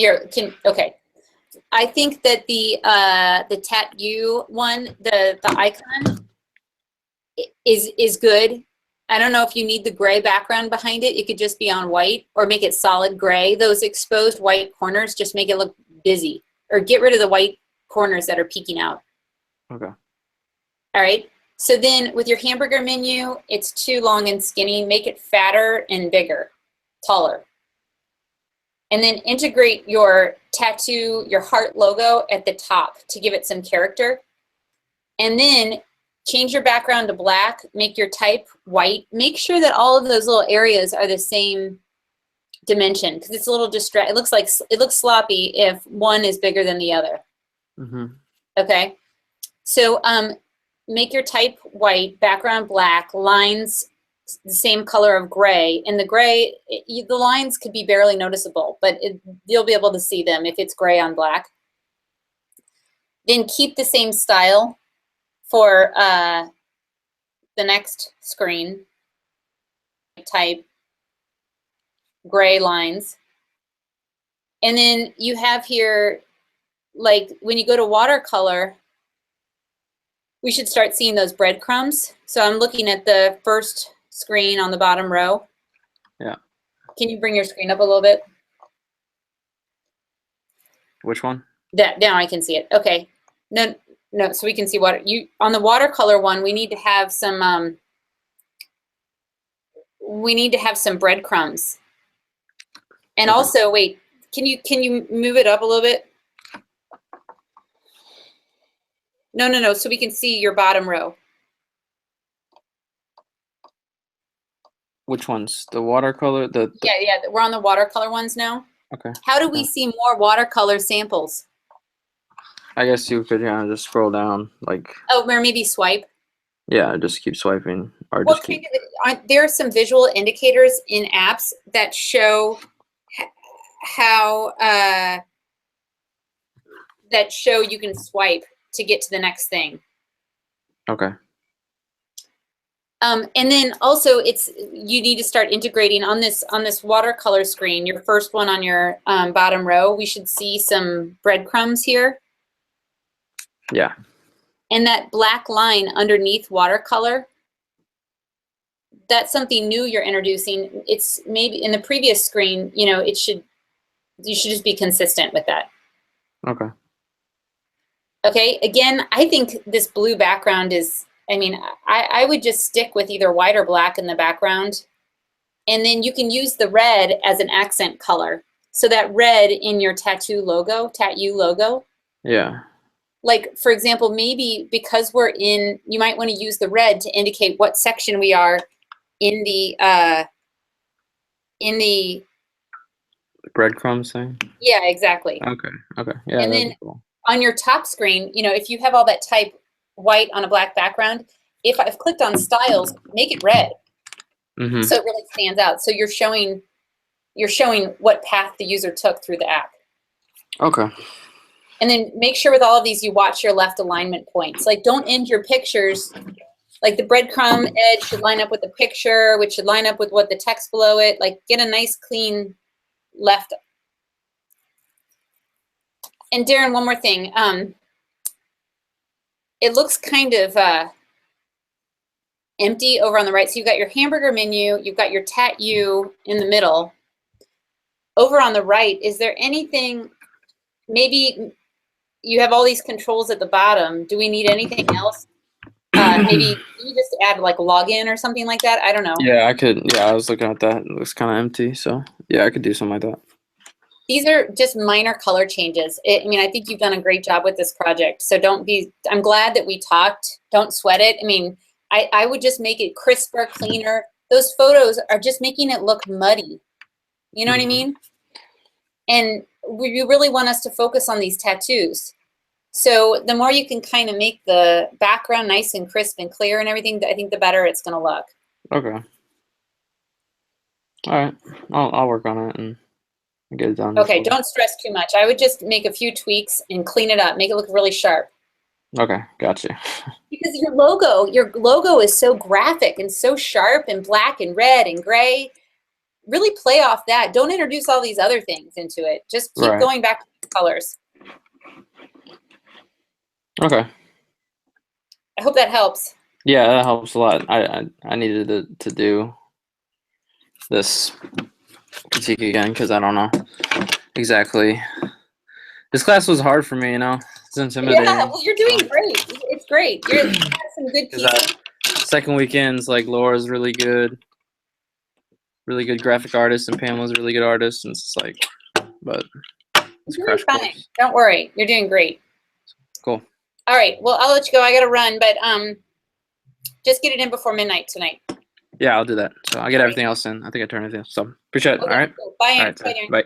Okay. I think that the tattoo one, the icon is good. I don't know if you need the gray background behind it. It could just be on white or make it solid gray. Those exposed white corners just make it look busy, or get rid of the white corners that are peeking out. Okay. All right. So then with your hamburger menu, it's too long and skinny. Make it fatter and bigger, taller. And then integrate your tattoo, your heart logo at the top to give it some character. And then change your background to black, make your type white. Make sure that all of those little areas are the same dimension, because it's a little it looks sloppy if one is bigger than the other. Mm-hmm. Okay. So make your type white, background black, lines the same color of gray. And the gray, the lines could be barely noticeable, but you'll be able to see them if it's gray on black. Then keep the same style for the next screen. Type gray lines. And then you have here, like when you go to watercolor, we should start seeing those breadcrumbs. So I'm looking at the first screen on the bottom row. Yeah. Can you bring your screen up a little bit? Which one? That, now I can see it. Okay. No, so we can see what on the watercolor one, we need to have some breadcrumbs. And okay. Also, wait, can you move it up a little bit? No, so we can see your bottom row. Which ones? The watercolor? Yeah, we're on the watercolor ones now. Okay. How do we see more watercolor samples? I guess you could just scroll down, like. Oh, or maybe swipe. Yeah, just keep swiping, or What just keep. There are some visual indicators in apps that show how you can swipe to get to the next thing. Okay. And then also you need to start integrating on this watercolor screen, your first one on your bottom row. We should see some breadcrumbs here. Yeah. And that black line underneath watercolor, that's something new you're introducing. It's maybe in the previous screen, you should just be consistent with that. Okay. Okay, again, I think this blue background is, I would just stick with either white or black in the background. And then you can use the red as an accent color. So that red in your tattoo logo. Yeah. Like, for example, maybe because you might want to use the red to indicate what section we are in the breadcrumbs thing? Yeah, exactly. Okay. Yeah, and then cool. On your top screen, if you have all that type white on a black background, if I've clicked on styles, make it red. Mm-hmm. So it really stands out. So you're showing what path the user took through the app. Okay. And then make sure with all of these you watch your left alignment points. Like, don't end your pictures, like the breadcrumb edge should line up with the picture, which should line up with what the text below it. Like, get a nice clean left. And Darren, one more thing. It looks kind of empty over on the right. So you've got your hamburger menu, you've got your tattoo in the middle. Over on the right, is there anything, maybe you have all these controls at the bottom. Do we need anything else? Maybe you just add like login or something like that. I don't know. Yeah, I could. Yeah, I was looking at that. It looks kind of empty. So yeah, I could do something like that. These are just minor color changes. I think you've done a great job with this project. So I'm glad that we talked. Don't sweat it. I would just make it crisper, cleaner. Those photos are just making it look muddy. You know what I mean? And you really want us to focus on these tattoos. So the more you can kind of make the background nice and crisp and clear and everything, I think the better it's going to look. Okay. All right. I'll work on it and get it done. Okay, don't stress too much. I would just make a few tweaks and clean it up. Make it look really sharp. Okay, gotcha. Because your logo is so graphic and so sharp and black and red and gray. really play off that. Don't introduce all these other things into it. Just keep Right. going back to the colors. Okay. I hope that helps. Yeah, that helps a lot. I needed to do this critique again because I don't know exactly. This class was hard for me, you know. It's intimidating. Yeah, well, you're doing great. It's great. You have some good pieces. Second weekend's like Laura's really good graphic artist, and Pamela's really good artist, and it's like, but it's You're crash doing fine. course. Don't worry. You're doing great. Cool. All right. Well, I'll let you go. I got to run, but just get it in before midnight tonight. Yeah, I'll do that. So I'll get everything else in. I think I turned everything. So appreciate it. Okay, All right. cool. Bye, All Aaron. right. Bye, Aaron. Bye.